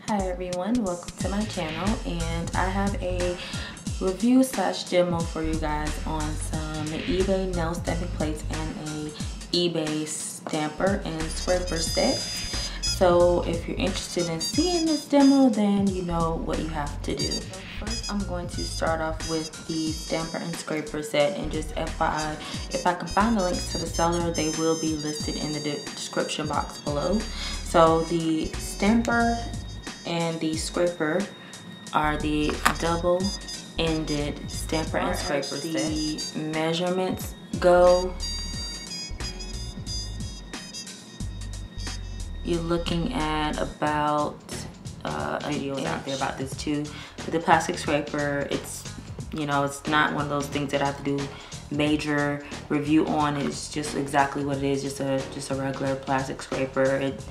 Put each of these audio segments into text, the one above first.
Hi everyone, welcome to my channel, and I have a review slash demo for you guys on some eBay nail stamping plates and a eBay stamper and scraper set. So if you're interested in seeing this demo, then you know what you have to do. So first I'm going to start off with the stamper and scraper set, and just FYI, if I can find the links to the seller, they will be listed in the description box below. So the stamper and the scraper are the double-ended stamper and scraper set. The measurements go, you're looking at about videos out there about this too. But the plastic scraper, it's, you know, it's not one of those things that I have to do major review on. It's just exactly what it is, just a regular plastic scraper. It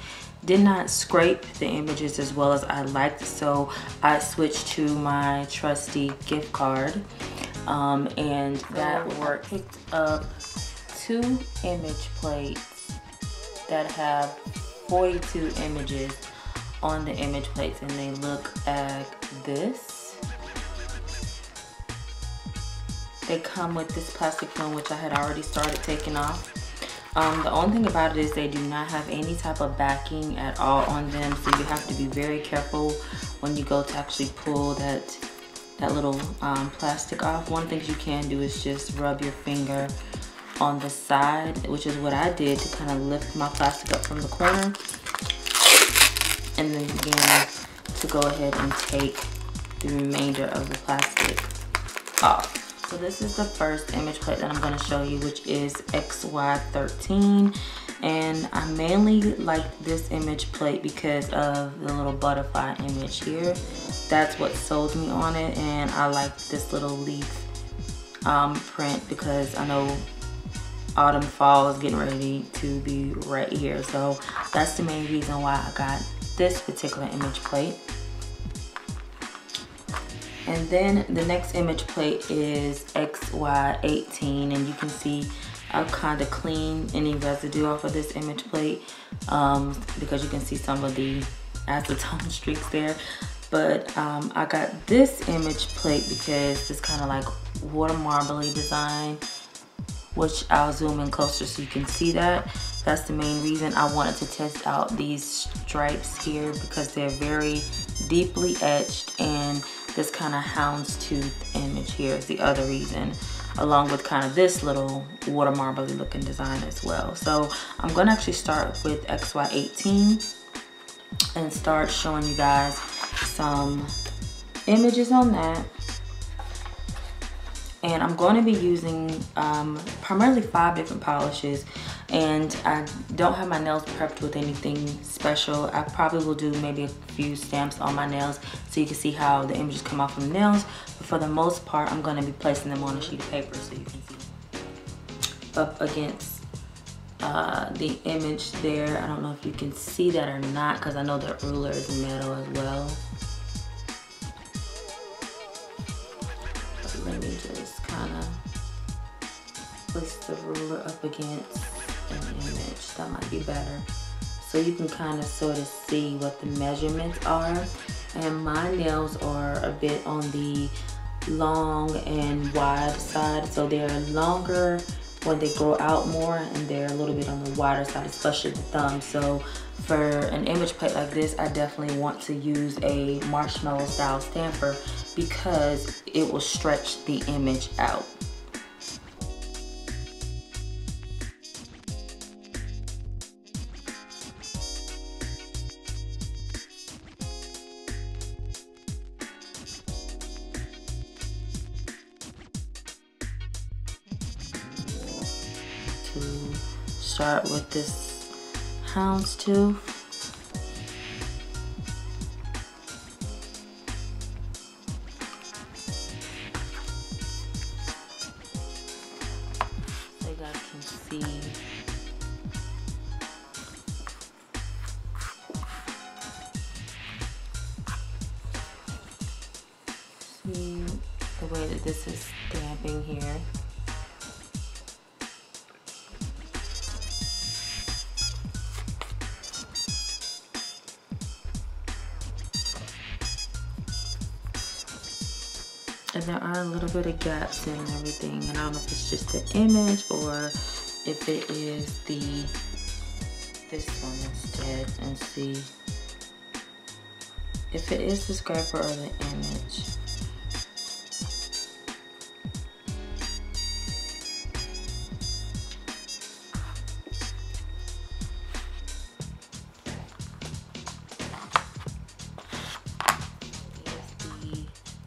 did not scrape the images as well as I liked, so I switched to my trusty gift card, and that worked. Picked up 2 image plates that have 42 images on the image plates, and they look like this. They come with this plastic film, which I had already started taking off. The only thing about it is they do not have any type of backing at all on them, so you have to be very careful when you go to actually pull that little plastic off. One thing you can do is just rub your finger on the side, which is what I did to kind of lift my plastic up from the corner, and then begin to go ahead and take the remainder of the plastic off. So this is the first image plate that I'm going to show you, which is XY13, and I mainly like this image plate because of the little butterfly image here. That's what sold me on it, and I like this little leaf print because I know autumn fall is getting ready to be right here, so that's the main reason why I got this particular image plate. And then the next image plate is XY18, and you can see I've kind of cleaned any residue off of this image plate because you can see some of the acetone streaks there. But I got this image plate because it's kind of like water marbly design, which I'll zoom in closer so you can see that. That's the main reason I wanted to test out these stripes here, because they're very deeply etched, and this kind of houndstooth image here is the other reason, along with kind of this little water marbly looking design as well. So I'm going to actually start with XY18 and start showing you guys some images on that. And I'm going to be using primarily 5 different polishes, and I don't have my nails prepped with anything special. I probably will do maybe a few stamps on my nails so you can see how the images come off from the nails. But for the most part, I'm going to be placing them on a sheet of paper so you can see up against the image there. I don't know if you can see that or not, because I know the ruler is metal as well. But let me just kind of place the ruler up against an image. That might be better, so you can kind of sort of see what the measurements are. And my nails are a bit on the long and wide side, so they're longer when they grow out more, and they're a little bit on the wider side, especially the thumb. So for an image plate like this, I definitely want to use a marshmallow style stamper because it will stretch the image out. To start with this houndstooth. So you guys can see the way that this is stamping here. And there are a little bit of gaps and everything, and I don't know if it's just the image or if it is this one instead, and see if it is the scraper or the image.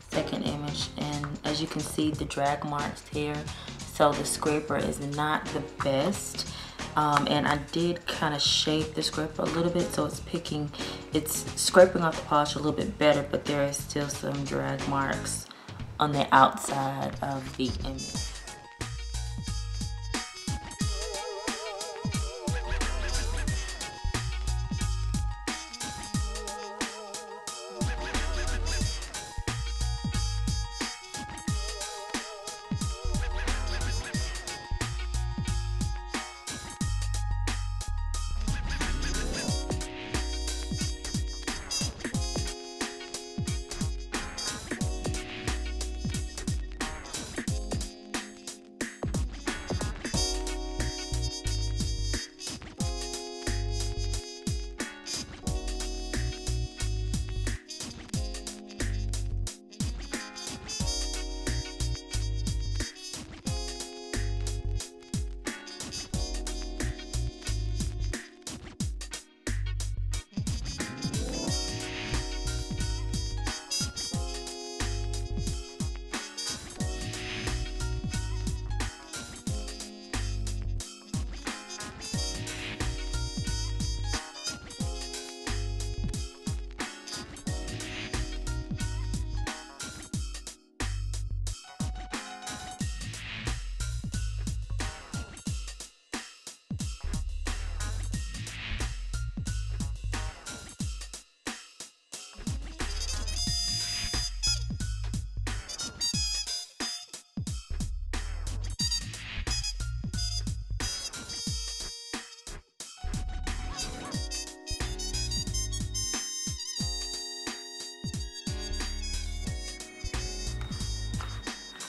Second image, and as you can see, the drag marks here, so the scraper is not the best. And I did kind of shape the scraper a little bit, so it's scraping off the polish a little bit better, but there is still some drag marks on the outside of the image.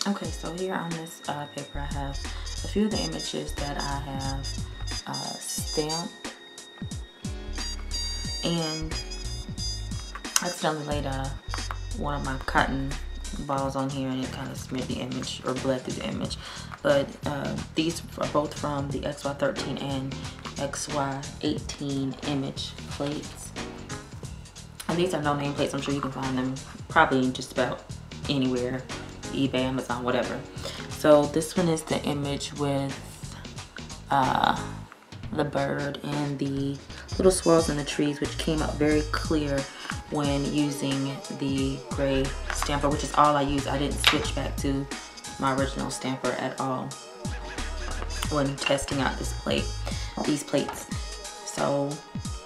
Okay, so here on this paper, I have a few of the images that I have stamped, and I accidentally laid one of my cotton balls on here, and it kind of smeared the image or bled through the image. But these are both from the XY13 and XY18 image plates. And these are no name plates. I'm sure you can find them probably just about anywhere. eBay, Amazon, whatever. So this one is the image with the bird and the little swirls in the trees, which came out very clear when using the gray stamper, which is all I use. I didn't switch back to my original stamper at all when testing out these plates. So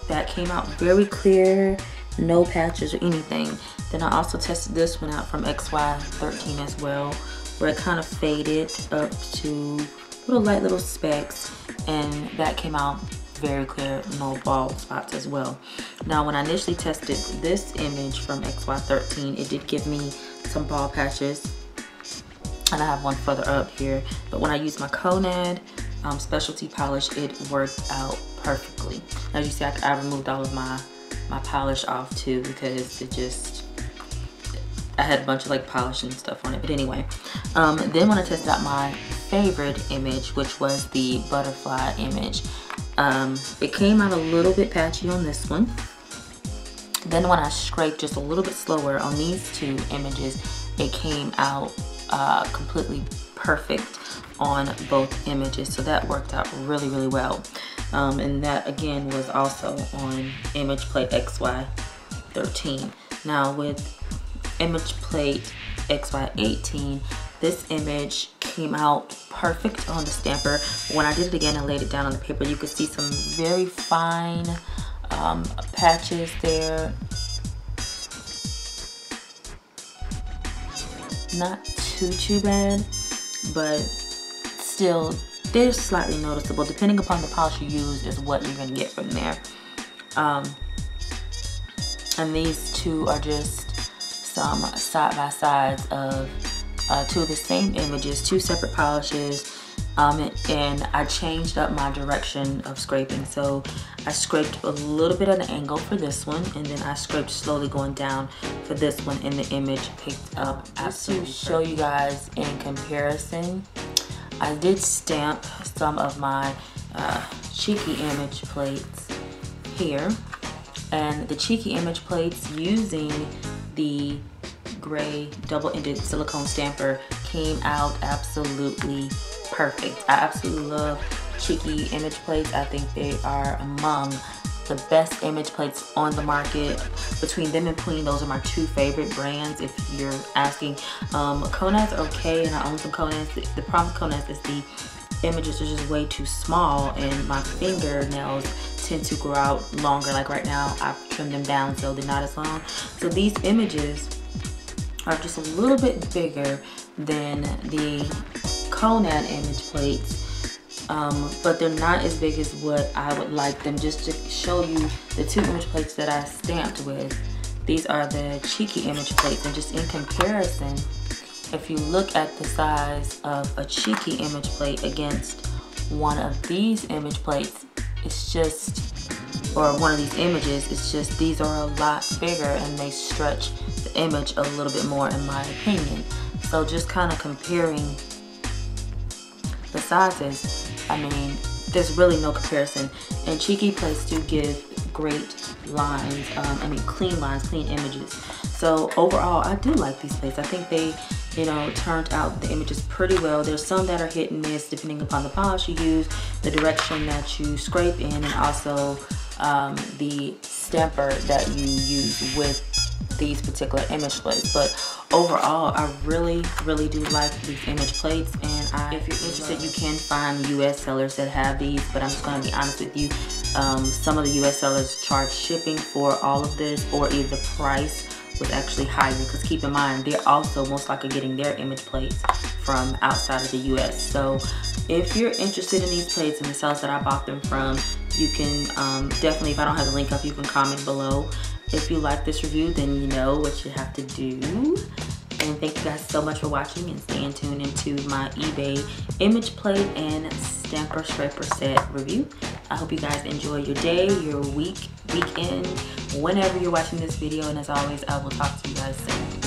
that came out very clear, no patches or anything. Then I also tested this one out from XY13 as well, where it kind of faded up to light little specks, and that came out very clear, no bald spots as well. Now when I initially tested this image from XY13, it did give me some bald patches, and I have one further up here. But when I used my Konad specialty polish, it worked out perfectly. As you see, I removed all of my polish off too, because I had a bunch of like polish and stuff on it. But anyway, then when I tested out my favorite image, which was the butterfly image, it came out a little bit patchy on this one. Then when I scraped just a little bit slower on these two images, it came out completely perfect on both images. So that worked out really, really well. And that again was also on image plate XY13. Now with image plate XY18, this image came out perfect on the stamper. When I did it again and laid it down on the paper, you could see some very fine patches there. Not too bad, but still they're slightly noticeable. Depending upon the polish you use is what you're gonna get from there. And these two are just some side by sides of two of the same images, two separate polishes, and I changed up my direction of scraping. So I scraped a little bit at an angle for this one, and then I scraped slowly going down for this one, and the image picked up absolutely. Just to show you guys in comparison, I did stamp some of my cheeky image plates here, and the cheeky image plates using the gray double-ended silicone stamper came out absolutely perfect. I absolutely love cheeky image plates. I think they are among the best image plates on the market. Between them and Queen, those are my two favorite brands if you're asking. Konas are okay, and I own some Konas. The problem with Konas is the images are just way too small, and my fingernails tend to grow out longer. Like right now, I've trimmed them down so they're not as long. So these images are just a little bit bigger than the Conan image plates, but they're not as big as what I would like them. Just to show you the two image plates that I stamped with, these are the cheeky image plates, and just in comparison, if you look at the size of a cheeky image plate against one of these image plates, it's just, or one of these images, it's just these are a lot bigger and they stretch the image a little bit more in my opinion. So just kind of comparing the sizes, I mean, there's really no comparison. And cheeky plates do give great lines, I mean clean lines, clean images. So overall, I do like these plates. I think they, you know, turned out the images pretty well. There's some that are hit and miss depending upon the polish you use, the direction that you scrape in, and also the stamper that you use with these particular image plates. But overall, I really do like these image plates, and if you're interested, you can find US sellers that have these, but I'm just going to be honest with you, some of the US sellers charge shipping for all of this, or either the price was actually higher, because keep in mind, they're also most likely getting their image plates from outside of the US. So if you're interested in these plates and the sellers that I bought them from, you can definitely, if I don't have the link up, you can comment below. If you like this review, then you know what you have to do. And thank you guys so much for watching, and staying tuned into my eBay image plate and stamper scraper set review. I hope you guys enjoy your day, your week, weekend, whenever you're watching this video. And as always, I will talk to you guys soon.